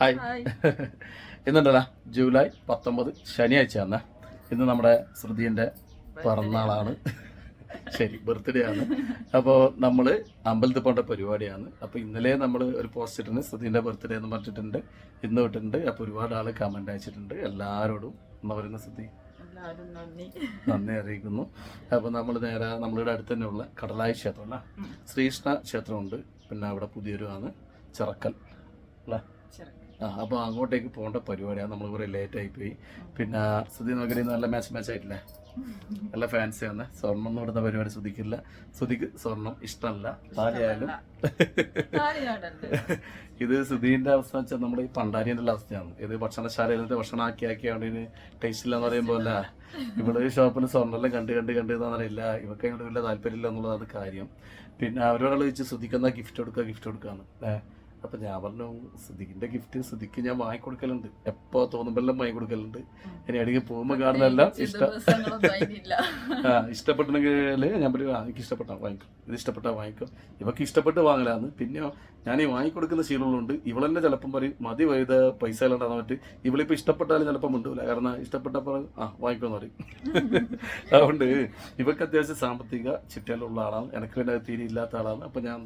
Hi. ഇന്നുണ്ടല്ലോ July 19 ശനിയാഴ്ചയാണ്. ഇന്ന് നമ്മുടെ ശ്രുതിൻ്റെ പിറന്നാളാണ്. ശരി, ബർത്ത്ഡേ ആണ്. അപ്പോൾ നമ്മൾ അമ്പലത്തിൽ പോകേണ്ട പരിപാടിയാണ്. അപ്പോൾ ഇന്നലെ നമ്മൾ ഒരു പോസ്റ്റ് ഇട്ടിട്ടുണ്ട്, ശ്രുതിൻ്റെ ബർത്ത്ഡേ എന്ന് പറഞ്ഞിട്ടുണ്ട്, ഇന്ന് ഇട്ടിട്ടുണ്ട്. അപ്പോൾ ഒരുപാട് ആൾ കമൻ്റ് അയച്ചിട്ടുണ്ട്. എല്ലാവരോടും എന്ന് പറയുന്ന ശ്രുതി നന്ദി അറിയിക്കുന്നു. അപ്പോൾ നമ്മൾ നേരെ നമ്മളുടെ അടുത്ത് തന്നെയുള്ള കടലായി ക്ഷേത്രം അല്ല, ശ്രീകൃഷ്ണ ക്ഷേത്രമുണ്ട്. പിന്നെ അവിടെ പുതിയൊരു ആണ് ചിറക്കൽ അല്ലേ. അപ്പോൾ അങ്ങോട്ടേക്ക് പോകേണ്ട പരിപാടിയാണ്. നമ്മൾ കുറേ ലേറ്റായിപ്പോയി. പിന്നെ ശ്രുതി നോക്കി നല്ല മാച്ച് ആയിട്ടില്ലേ, നല്ല ഫാൻസി ആണ്. സ്വർണ്ണം ഒന്നും ഇടുന്ന പരിപാടി ശ്രുതിക്കില്ല. ശ്രുതിക്ക് സ്വർണം ഇഷ്ടമല്ല. താലിയായാലും ഇത് ശ്രുതിൻ്റെ അവസ്ഥ വെച്ചാൽ നമ്മുടെ ഈ പണ്ടാരിൻ്റെ അവസ്ഥയാണ്. ഇത് ഭക്ഷണശാലയിലത്തെ ഭക്ഷണം ആക്കി അവിടെ ടേസ്റ്റ് ഇല്ല എന്ന് പറയുമ്പോൾ അല്ല, ഇവിടെ ഷോപ്പിൽ സ്വർണ്ണമെല്ലാം കണ്ട് എന്നറിയില്ല. ഇവർക്ക് അതിനോട് വലിയ താല്പര്യമില്ല എന്നുള്ളതാണ് കാര്യം. പിന്നെ അവരോട് ചോദിച്ച് ശ്രുതിക്കെന്നാ ഗിഫ്റ്റ് കൊടുക്കാന്ന്. അപ്പം ഞാൻ പറഞ്ഞു, ശ്രുതിക്കിൻ്റെ ഗിഫ്റ്റ് ശ്രുതിക്ക് ഞാൻ വാങ്ങിക്കൊടുക്കലുണ്ട്, എപ്പോൾ തോന്നുമ്പോഴെല്ലാം വാങ്ങിക്കൊടുക്കലുണ്ട്. ഇനി ഇടയ്ക്ക് പോകുമ്പോൾ കാണുന്നതെല്ലാം ഇഷ്ടപ്പെട്ടെങ്കിൽ ഞാൻ പറയും എനിക്ക് ഇഷ്ടപ്പെട്ടാൽ വാങ്ങിക്കും, ഇത് ഇഷ്ടപ്പെട്ടാൽ വാങ്ങിക്കും. ഇവർക്ക് ഇഷ്ടപ്പെട്ട് വാങ്ങലാന്ന്. പിന്നെ ഞാൻ ഈ വാങ്ങിക്കൊടുക്കുന്ന ശീലമുണ്ട്. ഇവളെന്നെ ചിലപ്പം പറയും മതി വൈദ്യ പൈസ ഇല്ലാണ്ടാന്ന് പറഞ്ഞിട്ട്. ഇവളിപ്പോൾ ഇഷ്ടപ്പെട്ടാലും ചിലപ്പോൾ മിണ്ടൂല, കാരണം ഇഷ്ടപ്പെട്ടപ്പോൾ വാങ്ങിക്കുമെന്ന് പറയും. അതുകൊണ്ട് ഇവർക്ക് അത്യാവശ്യം സാമ്പത്തിക ചിട്ടയിലുള്ള ആളാണ്, എനിക്ക് പിന്നെ തീരെ ഇല്ലാത്ത ആളാണ്. അപ്പം ഞാൻ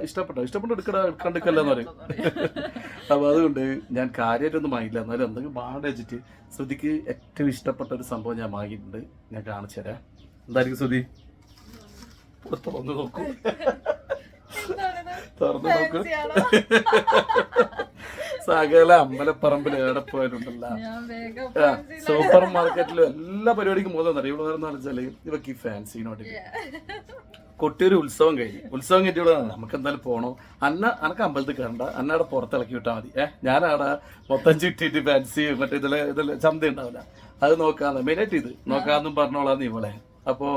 ഇഷ്ടപ്പെട്ട് എടുക്കണ്ടെന്ന് പറയും. അപ്പോൾ അതുകൊണ്ട് ഞാൻ കാര്യമായിട്ടൊന്നും വാങ്ങില്ല, എന്നാലും എന്തെങ്കിലും വാങ്ങി വെച്ചിട്ട് ശ്രുതിക്ക് ഏറ്റവും ഇഷ്ടപ്പെട്ട ഒരു സംഭവം ഞാൻ വാങ്ങിയിട്ടുണ്ട്. ഞാൻ കാണിച്ചു തരാം. എന്തായിരിക്കും ശ്രുതി? തുറന്നു നോക്കൂ. സകല അമ്പലപ്പറമ്പിൽ എവിടെ പോയിട്ടുണ്ടല്ലോ, സൂപ്പർ മാർക്കറ്റിലും എല്ലാ പരിപാടിക്കും പോകുന്നറിയാം. ഇവിടെ വേറെ വെച്ചാല് ഇവക്ക് ഈ ഫാൻസിനോട്ട് കൊട്ടിയൊരു ഉത്സവം കഴിഞ്ഞിട്ട് ഇവിടെ നമുക്ക് എന്തായാലും പോകണോ. അനക്ക് അമ്പലത്തിൽ കയറണ്ട, അവിടെ പുറത്തിളക്കി വിട്ടാൽ മതി. ഞാനവിടെ മൊത്തം ചുറ്റിട്ട് ഫാൻസി മറ്റേ ഇതിലെ ചന്ത ഉണ്ടാവില്ല, അത് നോക്കാന്ന് മെയിനായിട്ട് ഇത് നോക്കാന്നും പറഞ്ഞോളാന്ന് ഇവളെ. അപ്പോൾ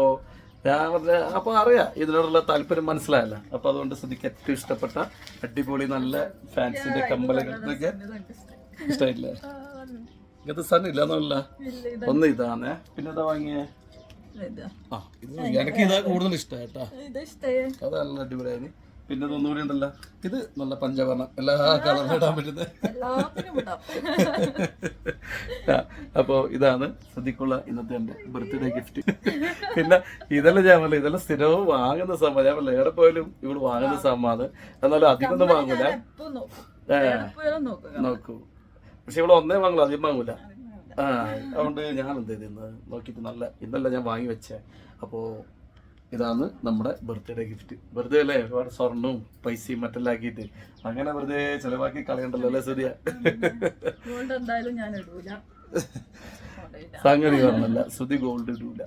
ഞാൻ പറഞ്ഞ അപ്പോൾ അറിയാം ഇതിനോടുള്ള താല്പര്യം മനസ്സിലായല്ല. അപ്പോൾ അതുകൊണ്ട് ശ്രുതിക്ക് ഏറ്റവും ഇഷ്ടപ്പെട്ട അടിപൊളി നല്ല ഫാൻസിന്റെ കമ്പലുകൾ ഇതൊക്കെ ഇഷ്ടമായില്ലേ? ഇങ്ങനത്തെ സാധനം ഇല്ലാന്നല്ല, ഒന്ന് ഇതാണേ. പിന്നെ ഇതാ വാങ്ങിയേ, എനിക്ക് ഇതാ കൂടുതൽ ഇഷ്ടമായിട്ടാ, അത് നല്ല അടിപൊളിയായി. പിന്നെ ഇതൊന്നുകൂടി ഉണ്ടല്ലോ, ഇത് നല്ല പഞ്ചവർണ്ണം എല്ലാ കളറിലും ഇടാൻ പറ്റുന്നത്. അപ്പോൾ ഇതാണ് ശ്രുതിക്കുള്ള ഇന്നത്തെ എൻ്റെ ബർത്ത്ഡേ ഗിഫ്റ്റ്. പിന്നെ ഇതെല്ലാം ഞാൻ പറഞ്ഞില്ല, ഇതെല്ലാം സ്ഥിരവും വാങ്ങുന്ന സംഭവം. ഞാൻ പറഞ്ഞില്ല, എവിടെ പോയാലും ഇവിടെ വാങ്ങുന്ന സംഭവമാണ്. എന്നാലും അധികം ഒന്നും വാങ്ങൂല, നോക്കൂ. പക്ഷെ ഇവിടെ ഒന്നേ വാങ്ങൂല, അധികം വാങ്ങൂല. അതുകൊണ്ട് ഞാൻ എന്ത് ചെയ്ത് ഇന്ന് നോക്കിയിട്ട് ഇന്നല്ല ഞാൻ വാങ്ങി വെച്ചേ. അപ്പോൾ ഇതാണ് നമ്മുടെ ബർത്ത്ഡേ ഗിഫ്റ്റ്. വെറുതെ അല്ലേ ഒരുപാട് സ്വർണ്ണവും പൈസയും മറ്റെല്ലാം ആക്കിയിട്ട് അങ്ങനെ വെറുതെ ചെലവാക്കി കളയണ്ടല്ലോ അല്ലേ ശ്രുതിയ? സംഗതി പറഞ്ഞല്ല, ശ്രുതി ഗോൾഡ് ഇടൂല.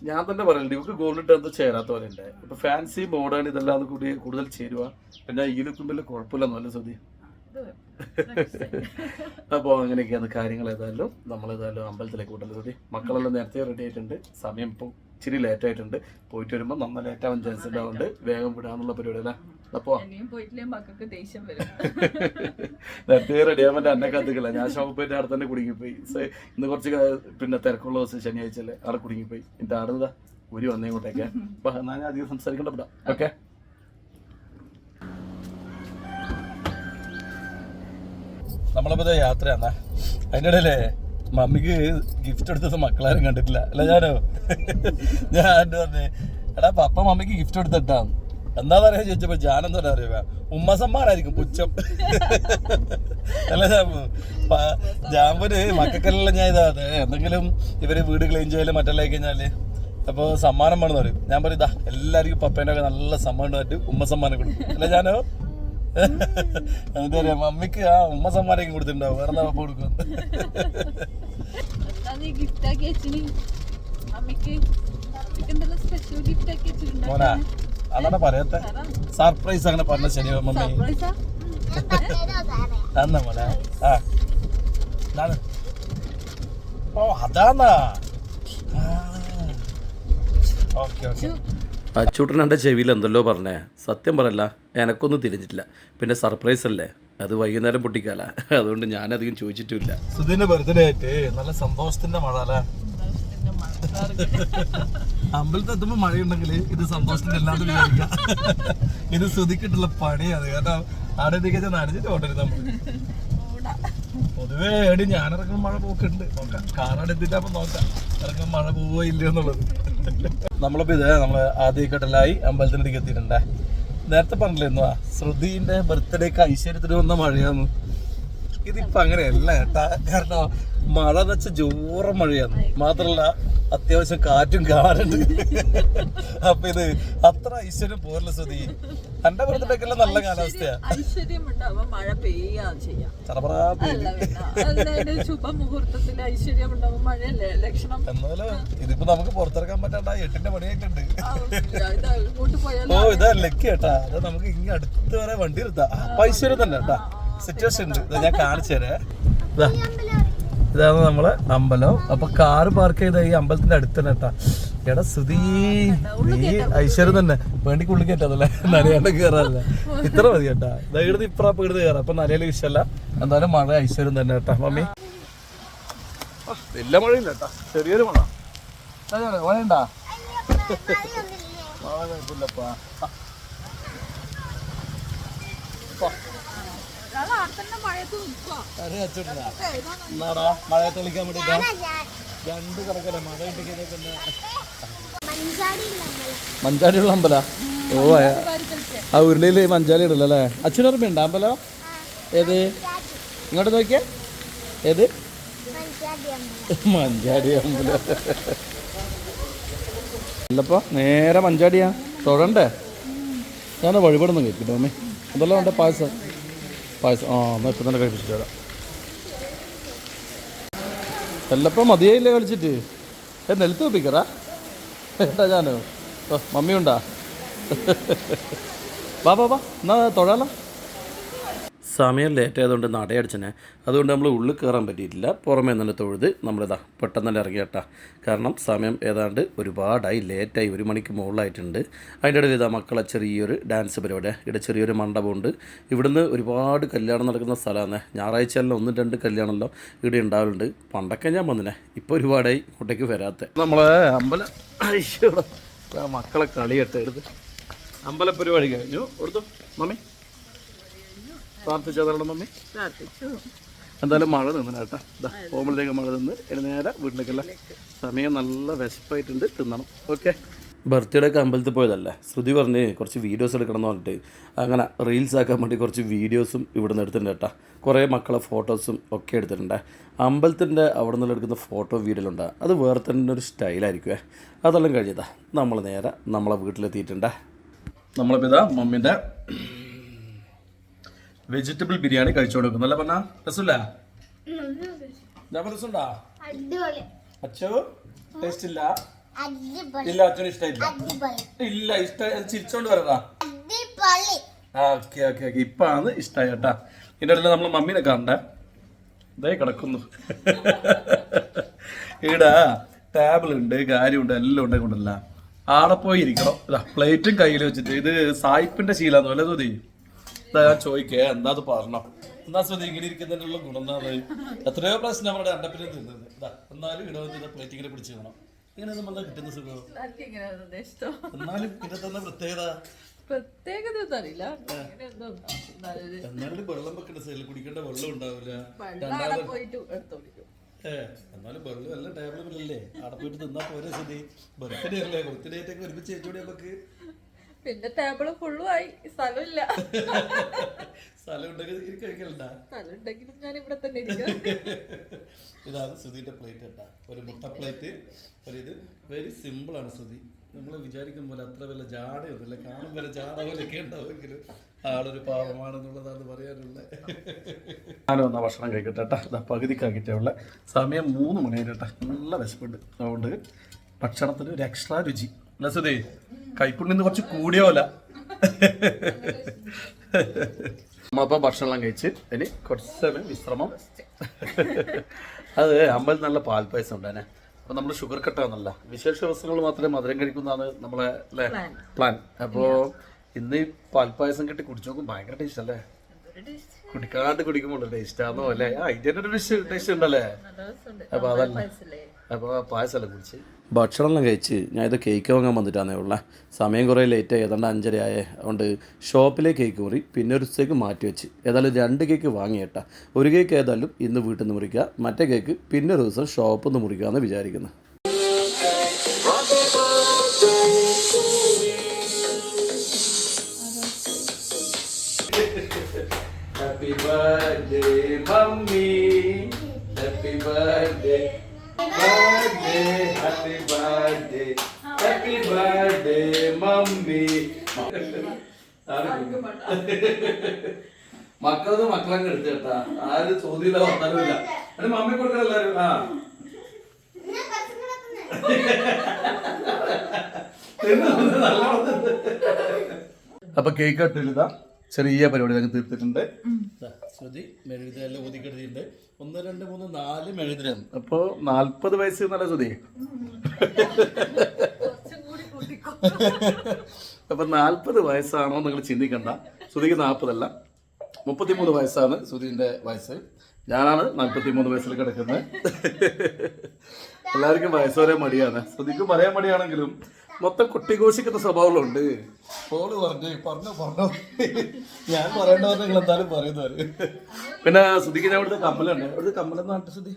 ഞാൻ തന്നെ പറയലുണ്ട്, ഇവർക്ക് ഗോൾഡ് ഇട്ട് എന്തോ ചേരാത്ത പോലെ ഉണ്ട്. ഇപ്പൊ ഫാൻസി മോഡേൺ ഇതെല്ലാം കൂടി കൂടുതൽ ചേരുക. പിന്നെ ഈ ലുക്കുമ്പോൾ കുഴപ്പമില്ലെന്നല്ല ശ്രുതി. അപ്പോൾ അങ്ങനെയൊക്കെയാണ് കാര്യങ്ങൾ. ഏതായാലും നമ്മളേതായാലും അമ്പലത്തിലേക്ക് വിട്ടല്ലോ ശ്രുതി. മക്കളെല്ലാം നേരത്തെ റെഡി ആയിട്ടുണ്ട്. സമയം ഇപ്പം ഇച്ചിരി ലേറ്റ് ആയിട്ടുണ്ട്. പോയിട്ട് വരുമ്പോൾ നമ്മൾ ലേറ്റ് ആവാൻ ചാൻസ് ഉണ്ടാവുന്നുണ്ട്. വേഗം വിടാന്നുള്ള പരിപാടി അല്ലേ. അപ്പോൾ നേരത്തെ റെഡി ആവാൻ പറ്റാൻ എന്നെ കത്തിക്കില്ല. ഞാൻ ഷോപ്പിൽ പോയിട്ട് അവിടെ തന്നെ കുടുങ്ങിപ്പോയി. ഇന്ന് കുറച്ച് പിന്നെ തിരക്കുള്ള ദിവസം ശനിയാഴ്ചയല്ലേ, അവിടെ കുടുങ്ങിപ്പോയി. എന്നിട്ട് ആടുന്നതാ ഒരു വന്നേ ഇങ്ങോട്ടേക്ക്. അപ്പൊ ഞാൻ അധികം സംസാരിക്കേണ്ട പെടാം. ഓക്കെ, നമ്മളിപ്പോ യാത്രയാന്നാ. അതിൻ്റെ ഇടയിലേ മമ്മിക്ക് ഗിഫ്റ്റ് എടുത്തത് മക്കളാരും കണ്ടിട്ടില്ല അല്ല. ഞാൻ പറഞ്ഞേ എടാ പപ്പ മമ്മിക്ക് ഗിഫ്റ്റ് എടുത്തിട്ടാന്ന്. എന്താന്ന് അറിയാൻ ചോദിച്ചപ്പോ ഞാനെന്താ അറിയാ, ഉമ്മസമ്മാനായിരിക്കും പുച്ഛം അല്ല. ജാമ്പന് മക്കൾക്കെല്ലാം ഞാൻ ഇതാ എന്തെങ്കിലും ഇവര് വീട് ക്ലീൻ ചെയ്യല് മറ്റെല്ലാം കഴിഞ്ഞാല് അപ്പോൾ സമ്മാനം വേണമെന്ന് പറയും. ഞാൻ പറയും ഇതാ എല്ലാവർക്കും പപ്പേൻ്റെ ഒക്കെ നല്ല സമ്മാനം ആയിട്ട് ഉമ്മസമ്മാനം കൊടുക്കും അല്ല. ഞാനോ എന്താ പറയാ, മമ്മിക്ക് ആ ഉമ്മ സമ്മാനം കൊടുത്തിട്ടുണ്ടാവും, വേറെ എന്താ പപ്പ കൊടുക്കും. മോനാ അതാണ് പറയാത്ത സർപ്രൈസ് അങ്ങനെ പറഞ്ഞ ശരിയോ മമ്മി? അന്ന മോനെ ഓ അതാന്നാ. Okay okay. അച്ചൂട്ടൻ എൻ്റെ ചെവിയിൽ എന്തല്ലോ പറഞ്ഞേ, സത്യം പറയല്ല എനക്കൊന്നും തിരിഞ്ഞിട്ടില്ല. പിന്നെ സർപ്രൈസ് അല്ലേ, അത് വൈകുന്നേരം പൊട്ടിക്കാല, അതുകൊണ്ട് ഞാനധികം ചോദിച്ചിട്ടില്ല. സുധീന്റെ ബർത്ത്ഡേ ആയിട്ട് നല്ല സന്തോഷത്തിന്റെ മഴ അല്ലേ. അമ്പലത്തിൽ എത്തുമ്പോ മഴയുണ്ടെങ്കിൽ ഇത് സന്തോഷത്തിന്റെ എല്ലാവരും വിചാരിക്കാം. ഇത് ശ്രുതിക്കിട്ടുള്ള പണിയാണ്. കാരണം അവിടെ എത്തിക്കാൻ നനഞ്ഞിട്ട് കൊണ്ടുവരും നമ്മൾ. പൊതുവേ എടി ഞാൻ ഇറങ്ങുമ്പോൾ മഴ പോക്കുണ്ട്, നോക്കാം കാറെടുത്തിട്ട് അപ്പൊ നോക്കാം ഇറങ്ങുമ്പോൾ മഴ പോവോ ഇല്ല എന്നുള്ളത്. നമ്മളിപ്പോ ഇത് നമ്മള് ആദ്യഘട്ടലായി അമ്പലത്തിനടുക്ക് എത്തിയിട്ടുണ്ടേ. നേരത്തെ പറഞ്ഞില്ലേ ശ്രുതിന്റെ ബർത്ത്ഡേക്ക് ഐശ്വര്യത്തിന് വന്ന മഴയാന്ന്. ഇതിപ്പോ അങ്ങനെയല്ല കേട്ടാ, കാരണം മഴ എന്ന് വെച്ചാൽ ജോറ മഴയാണ്, മാത്രല്ല അത്യാവശ്യം കാറ്റും കാണുന്നുണ്ട്. അപ്പൊ ഇത് അത്ര ഐശ്വര്യം പോരല്ല ശ്രുതി. എന്റെ ബർത്ത്ഡേക്കുള്ള നല്ല കാലാവസ്ഥയാ. എന്നാലും ഇതിപ്പോ നമുക്ക് പുറത്തിറക്കാൻ പറ്റാണ്ട 8ന്റെ പണിയായിട്ടുണ്ട്. ഓ ഇതാ ലക്ക് കേട്ടാ, അത് നമുക്ക് ഇങ്ങനെ അടുത്ത് വരെ വണ്ടി എടുത്താ. അപ്പൊ ഐശ്വര്യം തന്നെ കേട്ടാ, സിറ്റുവേഷൻ ഉണ്ട്. ഞാൻ കാണിച്ചു തരാം. ഇതാണ് നമ്മളെ അമ്പലം. അപ്പൊ കാറ് പാർക്ക് ചെയ്ത ഈ അമ്പലത്തിന്റെ അടുത്ത് തന്നെ കേട്ടാ. എടാ ശ്രുതി നീ ഐശ്വര്യം തന്നെ, വേണ്ടിക്ക് ഉള്ളിൽ കയറ്റാതല്ലേ, നനയാണ്ട് കയറാറില്ല. ഇത്ര മതി കേട്ടാ. ഇവിടുന്ന് ഇപ്പുറം ഇവിടുന്ന് കയറാം. അപ്പൊ നനയില് വിഷയമല്ല. എന്തായാലും മഴ ഐശ്വര്യം തന്നെ കേട്ടാ. മമ്മി വലിയ മഴയില്ല കേട്ടാ, ചെറിയൊരു മഴ. മഴയുണ്ടാ? മഴ കുഴപ്പമില്ലപ്പാ. മഴയത്ത് കളിക്കാൻ വേണ്ടിട്ടാ 2 കണക്കല്ലേ മഴ കിട്ടിയ. മഞ്ചാടിയുള്ള അമ്പല? ഓ ആ ഉരുളിയില് മഞ്ചാടി ഇടല്ലോ അല്ലേ? അച്ഛനോർമ്മയുണ്ടോ അമ്പലം? ഏത്? ഇങ്ങോട്ട് നോക്കിയേ, ഏത്? മഞ്ചാടി അമ്പലം അല്ലപ്പോ നേരെ മഞ്ചാടിയാ. തൊഴണ്ടേ? ഞാൻ വഴിപാടൊന്നും കഴിക്കട്ടോ അമ്മേ. എന്തെല്ലാം ഉണ്ട്? പായസം പായസം. ആ എന്നാൽ ഇപ്പം തന്നെ കഴിപ്പിച്ചിട്ട് വരാം. എല്ലപ്പം മതിയായില്ലേ കളിച്ചിട്ട്? നിലത്ത് വെപ്പിക്കറാ ഏട്ടാ ഞാനോ? ഓ മമ്മിയുണ്ടാ? വാ വാ വാ എന്നാ തൊഴാലോ. സമയം ലേറ്റ് ആയതുകൊണ്ട് നടയടിച്ചനെ, അതുകൊണ്ട് നമ്മൾ ഉള്ളിൽ കയറാൻ പറ്റിയിട്ടില്ല. പുറമേ തന്നെ തൊഴുത് നമ്മളിതാ പെട്ടെന്ന് തന്നെ ഇറങ്ങി കേട്ടാ. കാരണം സമയം ഏതാണ്ട് ഒരുപാടായി, ലേറ്റായി, 1 മണിക്ക് മുകളിലായിട്ടുണ്ട്. അതിൻ്റെ ഇടയിൽ ഇതാ മക്കളെ ചെറിയൊരു ഡാൻസ് പരിപാടി, ഇവിടെ ചെറിയൊരു മണ്ഡപമുണ്ട്. ഇവിടുന്ന് ഒരുപാട് കല്യാണം നടക്കുന്ന സ്ഥലമാണ്. ഞായറാഴ്ചയെല്ലാം 1-2 കല്യാണമല്ലോ ഇവിടെ ഉണ്ടാവലുണ്ട്. പണ്ടൊക്കെ ഞാൻ വന്നിനെ, ഇപ്പോൾ ഒരുപാടായി ഇങ്ങോട്ടേക്ക് വരാത്ത. നമ്മളെ അമ്പലം മക്കളെ കളിയട്ടെ എടുത്ത് അമ്പല പരിപാടി കഴിഞ്ഞു. കൊടുത്തു മമ്മി പ്രാർത്ഥിച്ചതാണ് മമ്മി. എന്തായാലും മഴ നിന്ന് കേട്ടാ. പോകുമ്പോഴത്തേക്ക് മഴ നിന്ന് ഇനി നേരെ വീട്ടിലേക്കല്ല. സമയം നല്ല വിശപ്പായിട്ടുണ്ട്, തിന്നണം. ഓക്കെ. ബർത്ത്ഡേക്ക് അമ്പലത്തിൽ പോയതല്ലേ, ശ്രുതി പറഞ്ഞ് കുറച്ച് വീഡിയോസ് എടുക്കണം എന്ന് പറഞ്ഞിട്ട് അങ്ങനെ റീൽസ് ആക്കാൻ വേണ്ടി കുറച്ച് വീഡിയോസും ഇവിടെ നിന്ന് എടുത്തിട്ടുണ്ട് കേട്ടോ. കുറേ മക്കളെ ഫോട്ടോസും ഒക്കെ എടുത്തിട്ടുണ്ട്. അമ്പലത്തിൻ്റെ അവിടെ നിന്ന് എടുക്കുന്ന ഫോട്ടോ വീഡിയോയിലുണ്ട്, അത് വേറെ തന്നെ ഒരു സ്റ്റൈലായിരിക്കുമേ. അതെല്ലാം കഴിഞ്ഞതാ നമ്മൾ നേരെ നമ്മളെ വീട്ടിലെത്തിയിട്ടുണ്ട്. നമ്മളിപ്പോൾ ഇതാ മമ്മീൻ്റെ വെജിറ്റബിൾ ബിരിയാണി കഴിച്ചു കൊടുക്കും. നല്ല പറഞ്ഞ രസമില്ല? രസമുണ്ടാ? അച്ഛോ ടേസ്റ്റ് ഇല്ല? ഇല്ല അച്ഛനും ഇഷ്ടമില്ല. ഇല്ല ഇഷ്ട ചിരിച്ചോണ്ട് വരടാ. ഓക്കെ ഓക്കെ ഓക്കെ ഇപ്പാണ് ഇഷ്ടമായി കേട്ടാ. ഇതിൻ്റെ ഇടയിൽ നമ്മൾ മമ്മീനെ കാണണ്ടേ, ഇതേ കിടക്കുന്നു. ഇവിടെ ടേബിൾ ഉണ്ട്, കാര്യമുണ്ട്, എല്ലാം ഉണ്ട്. കൊണ്ടല്ല ആടെ പോയി ഇരിക്കണം. ഇതാ പ്ലേറ്റും കയ്യിൽ വെച്ചിട്ട്. ഇത് സായിപ്പിന്റെ ശീലാന്ന് അല്ലേ സുധി? ഞാൻ ചോദിക്കേ എന്താ അത് പറഞ്ഞോ? എന്നാ സുധി ഇങ്ങനെ ഇരിക്കുന്നതിനുള്ള ഗുണം എന്താ? എത്രയോ പ്രശ്നം നമ്മുടെ അണ്ടപ്പിനെ തിന്നത്. എന്നാലും ഇടവ പ്ലേറ്റ് ഇങ്ങനെ പിടിച്ചു വേണം. ഇങ്ങനെ നമ്മളെ കിട്ടുന്ന സുഖം. എന്നാലും പിന്നെ തന്നെ എന്നാലും വെള്ളം വെക്കേണ്ട സൈഡിൽ കുടിക്കേണ്ട വെള്ളം ഉണ്ടാവില്ല. എന്നാലും വെള്ളം എല്ലാം ടേബിളിലല്ലേ, അവിടെ പോയിട്ട് തിന്നാ പോരെ സുധി? ബർത്ത്ഡേ അല്ലേ, ബർത്ത്ഡേ ആയിട്ടൊക്കെ ഒരുമിച്ച് ചേച്ചോടി നമുക്ക്. പിന്നെ ടേബിള് ഫുള്ളും ആയി, സ്ഥലമില്ല. സ്ഥലം ഉണ്ടെങ്കിൽ കഴിക്കലുണ്ടാ? സ്ഥലം ഉണ്ടെങ്കിലും ഞാൻ ഇവിടെ തന്നെ ഇരിക്കാം. ഇതാണ് സുധിന്റെ പ്ലേറ്റ് കേട്ടാ. ഒരു മുട്ട പ്ലേറ്റ്. ഒരു ഇത് വെരി സിമ്പിൾ ആണ് സുധി. നമ്മൾ വിചാരിക്കും പോലെ അത്ര വല്ല ജാടയൊന്നുമില്ല. കാണും പോലെ ജാട പോലെയൊക്കെ ഉണ്ടാവുമെങ്കിലും ആളൊരു പാവമാണെന്നുള്ളതാണ് പറയാനുള്ളത്. ഞാനും എന്നാ ഭക്ഷണം കഴിക്കട്ടെ കേട്ടാ. പകുതിക്കാക്കിട്ടേ ഉള്ള സമയം 3 മണിയായി കേട്ടാ. നല്ല വിശപ്പുണ്ട്, അതുകൊണ്ട് ഭക്ഷണത്തിന് ഒരു എക്സ്ട്രാ രുചി. അല്ല സുധി? കൈപ്പുണ്ണിന്ന് കുറച്ച് കൂടിയ പോലെ. നമ്മളിപ്പോൾ ഭക്ഷണം കഴിച്ച് ഇനി കുറച്ച് സമയം വിശ്രമം. അത് അമ്പലത്തിൽ നല്ല പാൽപ്പായസം ഉണ്ടേനെ. അപ്പോൾ നമ്മൾ ഷുഗർ കട്ടാന്നല്ല, വിശേഷ ദിവസങ്ങൾ മാത്രമേ മധുരം കഴിക്കുന്നതാണ് നമ്മളെ അല്ലേ പ്ലാൻ. അപ്പോൾ ഇന്ന് ഈ പാൽപ്പായസം കിട്ടി കുടിച്ചു നോക്കും. ഭയങ്കര ടേസ്റ്റ് അല്ലേ? കുടിക്കാണ്ട് കുടിക്കുമ്പോൾ ടേസ്റ്റ് ആണോ അല്ലേ? ഇതിൻ്റെ ഒരു ടേസ്റ്റ് ഉണ്ടല്ലേ? അപ്പോൾ അതല്ല അപ്പോൾ പായസമെല്ലാം കുടിച്ച് ഭക്ഷണമെല്ലാം കഴിച്ച് ഞാനിത് കേക്ക് വാങ്ങാൻ വന്നിട്ടാണേ ഉള്ളത്. സമയം കുറേ ലേറ്റായി, ഏതാണ്ട് 5:30 ആയേ. അതുകൊണ്ട് ഷോപ്പിലെ കേക്ക് മുറി പിന്നെ ഒരു ദിവസത്തേക്ക് മാറ്റി വെച്ച്. ഏതായാലും 2 കേക്ക് വാങ്ങിയേട്ടാ. ഒരു കേക്ക് ഏതായാലും ഇന്ന് വീട്ടിൽ നിന്ന് മുറിക്കുക, മറ്റേ കേക്ക് പിന്നെ ഒരു ദിവസം ഷോപ്പിൽ നിന്ന് മുറിക്കാമെന്ന് വിചാരിക്കുന്നു. Happy birthday, mommy. Happy birthday. Birthday, happy birthday. Happy birthday, mommy. മക്കളത് മക്കളങ്ങ് എടുത്ത് കേട്ടാ. ആരും ചോദ്യമില്ല, വർത്താനമില്ല. അത് മമ്മി കൊടുക്കണം എല്ലാരും. ആ അപ്പൊ കേക്ക് കട്ടിലിതാ ചെറിയ പരിപാടി ഞങ്ങൾ തീർത്തിട്ടുണ്ട്. ശ്രുതി മെഴുകുതിരെല്ലാം ഊതിക്കെടുത്തിട്ടുണ്ട്. 1 2 3 4 മെഴുകുതിരാണ്. അപ്പൊ 40 വയസ്സ് എന്നല്ല ശ്രുതി. അപ്പൊ 40 വയസ്സാണോ നിങ്ങൾ ചിന്തിക്കണ്ട. ശ്രുതിക്ക് 40 അല്ല, 33 വയസ്സാണ് ശ്രുതിന്റെ വയസ്സ്. ഞാനാണ് 43 വയസ്സിൽ കിടക്കുന്നത്. എല്ലാവർക്കും വയസ്സ് വരെ മടിയാണ്. ശ്രുതിക്ക് പറയാൻ മടിയാണെങ്കിലും മൊത്തം കുട്ടിഘോഷിക്കുന്ന സ്വഭാവങ്ങളുണ്ട്. പോള് പറഞ്ഞു ഞാൻ പറയേണ്ട നിങ്ങൾ എന്തായാലും പറയുന്നവര്. പിന്നെ ശ്രുതിക്ക് ഞാൻ ഇവിടുത്തെ കമ്മലുണ്ട്. ഇവിടുത്തെ കമ്മലെന്ന് പറഞ്ഞിട്ട് ശ്രുതി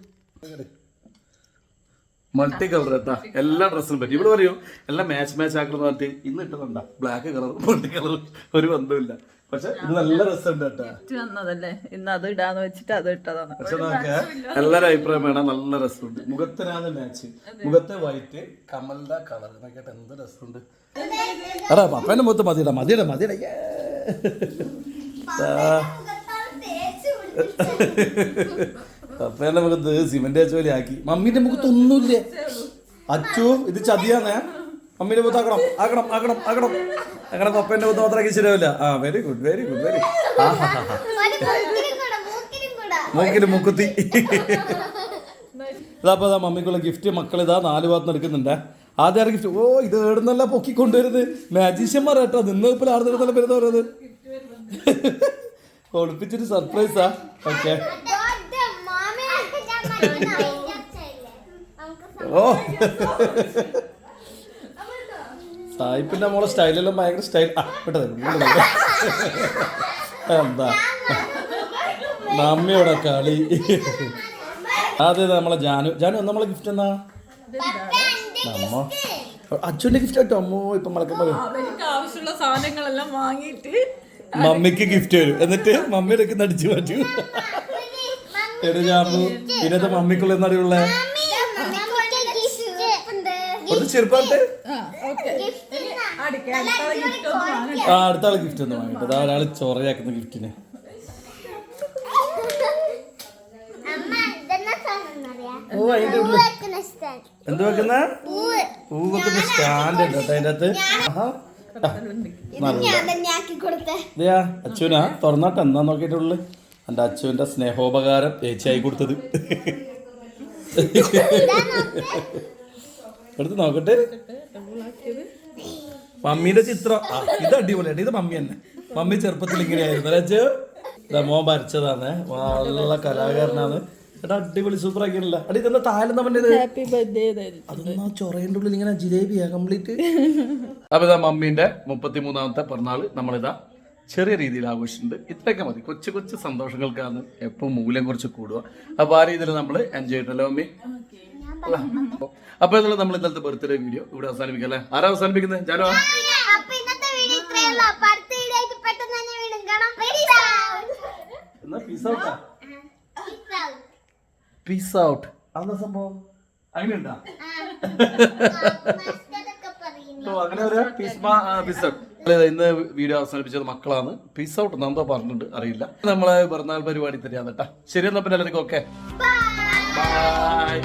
മൾട്ടി കളർ എത്താ എല്ലാ ഡ്രസ്സിനും പറ്റി. ഇവിടെ പറയും എല്ലാം മാച്ച് ആക്കണം പറഞ്ഞിട്ട് ഇന്ന് ഇട്ടതുണ്ടാ ബ്ലാക്ക് കളർ മൾട്ടി കളർ ഒരു ബന്ധമില്ല. പക്ഷെ ഇത് നല്ല രസമുണ്ട് കേട്ടാ. ഇന്ന് അത് ഇടാന്ന് വെച്ചിട്ട് അത് ഇട്ടതാണ്. പക്ഷെ നമുക്ക് എല്ലാവരും അഭിപ്രായം വേണം. നല്ല രസമുണ്ട്. മുഖത്തിനാണ് മാച്ച്. മുഖത്തെ വൈറ്റ്, കമലിന്റെ കളർ നോക്കിയിട്ട് എന്ത് രസമുണ്ട്. എടാ പപ്പേന്റെ മുഖത്ത് മതിയുടെ പപ്പേന്റെ മുഖത്ത് സിമന്റ് ചോലി ആക്കി. മമ്മീന്റെ മുഖത്ത് ഒന്നുമില്ല. അച്ചു ഇത് ചതിയാന്നേ. മമ്മീന്റെ മുഖത്ത് ആക്കണം. അങ്ങനെ പപ്പേന്റെ മുഖത്ത് മാത്രമാക്കി ശരിയാവില്ല. ആ വെരി ഗുഡ് മൂക്കിന് മുക്കുത്തി. ഇതാപ്പോ മമ്മിക്കുള്ള ഗിഫ്റ്റ് മക്കളിതാ 4 ഭാഗത്ത് എടുക്കുന്നുണ്ട്. ആദ്യം ഗിഫ്റ്റ്. ഓ ഇത് ഏടുന്നല്ല പൊക്കിക്കൊണ്ടുവരുന്നത് മാജീഷ്യന്മാർ കേട്ടോ. നിന്ന് ഇപ്പോൾ ആടുന്നിടത്തല്ല വരുന്ന പറയുന്നത്. ഒളിപ്പിച്ചൊരു സർപ്രൈസാ. ഓക്കെ ഓ സായിപ്പിന്റെ മോളെ സ്റ്റൈലെല്ലാം ഭയങ്കര സ്റ്റൈൽ. എന്താ മമ്മിയോടെ കളി. അതെ നമ്മളെ ജാനു നമ്മളെ ഗിഫ്റ്റ് എന്നാ നമ്മ അച്ഛൻ്റെ ഗിഫ്റ്റ് ആട്ടോ. അമ്മോ ഇപ്പൊ മലക്കുമ്പോൾ ആവശ്യമുള്ള സാധനങ്ങളെല്ലാം വാങ്ങിയിട്ട് മമ്മിക്ക് ഗിഫ്റ്റ് വരും. എന്നിട്ട് മമ്മിയുടെ ഒക്കെ നടിച്ചു മാറ്റും. ജാമ്പു പിന്നെ മമ്മിക്കുള്ള എന്നറിയുള്ള ചെറുപ്പാട്ട് അടുത്ത ആള് ഗിഫ്റ്റ് ഒന്നും വാങ്ങിട്ട് ഒരാള് ചൊറയാക്കുന്ന ഗിഫ്റ്റിന്. ഓ അതിന്റെ ഉള്ളിൽ എന്ത് വെക്കുന്ന പൂ വെക്കുന്ന സ്റ്റാൻഡ് ഉണ്ട് കേട്ടോ അതിന്റെ അകത്ത്. അച്ഛനാ തുറന്നാട്ടെ എന്താ നോക്കിയിട്ടുള്ളു. എൻ്റെ അച്ഛൻ്റെ സ്നേഹോപകാരം ചേച്ചിയായി കൊടുത്തത്. എടുത്ത് നോക്കട്ടെ. മമ്മീന്റെ ചിത്രം. ഇത് അടിപൊളിയായിട്ട്. ഇത് മമ്മി തന്നെ. മമ്മി ചെറുപ്പത്തിൽ ഇങ്ങനെയായിരുന്നു അച്ഛൻ. മോൻ വരച്ചതാണ്. നല്ല കലാകാരനാണ്. എടാ അടിപൊളി സൂപ്പർ ആക്കിയല്ല. അടി ഇതെന്താ താലെന്താ പറഞ്ഞത്? അതൊന്നാ ചൊറേൻ്റെ ഉള്ളിൽ ഇങ്ങനെ ജിലേബിയാ കംപ്ലീറ്റ്. അപ്പൊ ഇതാ മമ്മീന്റെ 33ാമത്തെ പിറന്നാള് നമ്മളിതാ ചെറിയ രീതിയിൽ ആഘോഷിച്ചിട്ടുണ്ട്. ഇത്രയൊക്കെ മതി. കൊച്ചു സന്തോഷങ്ങൾക്കാണ് എപ്പോഴും മൂല്യം കുറച്ച് കൂടുക. അപ്പൊ ആ രീതിയിൽ നമ്മൾ എൻജോയ് ചെയ്തിട്ടല്ലോ മമ്മി. അപ്പൊ ഇതിൽ നമ്മൾ ഇന്നലത്തെ ബർത്ത്ഡേ വീഡിയോ ഇവിടെ അവസാനിപ്പിക്കല്ലേ. ആരാ അവസാനിപ്പിക്കുന്നത്? ജാനോ. Peace out. അതെന്താ സംഭവം? അങ്ങനെയുണ്ടാ? അങ്ങനെ ഒരു പീസ് ഔട്ട്. ഇന്ന് വീഡിയോ അവസാനിപ്പിച്ചത് മക്കളാണ്. പീസ് ഔട്ട് എന്തോ പറഞ്ഞിട്ടുണ്ട്, അറിയില്ല. നമ്മളെ പിറന്നാൾ പരിപാടി തന്നെയാണ് കേട്ടാ. ശരി എന്നാ പിന്നെ എല്ലാവർക്കും ഓക്കെ ബൈ.